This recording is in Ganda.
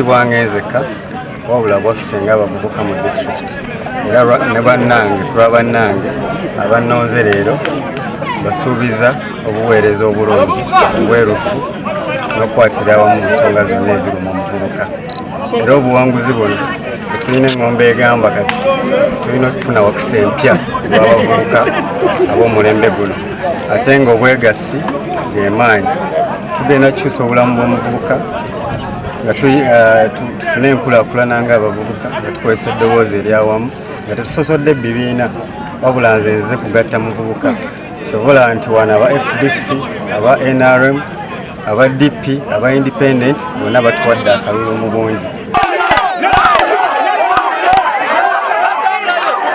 bwangezeka wabula bwaffe ng'abavubuka mu district era ne bannange kuba bannange abannonze leero basuubiza obuweereza obulungi obwerufu n'okukwatira awamu mu nsonga zonna eziruma omuvubuka era obuwanguzi buno tetulina engombe egamba kati tulina okufuna wakisa empya lw'abavubuka ab'omulembe guno ate ng'obwegassi gemaanyi tugenda kukyusa obulamu bw'omuvubuka nga tufune enkulaakulana ng'abavubuka nga tukozesa eddoboozi eryawamu nga tetusosodde ebibiina wabula nze nzize kugatta muvubuka sobola nti wano aba FDC aba NRM aba DP aba Independent bonna batuwadde akalulu mu bungi.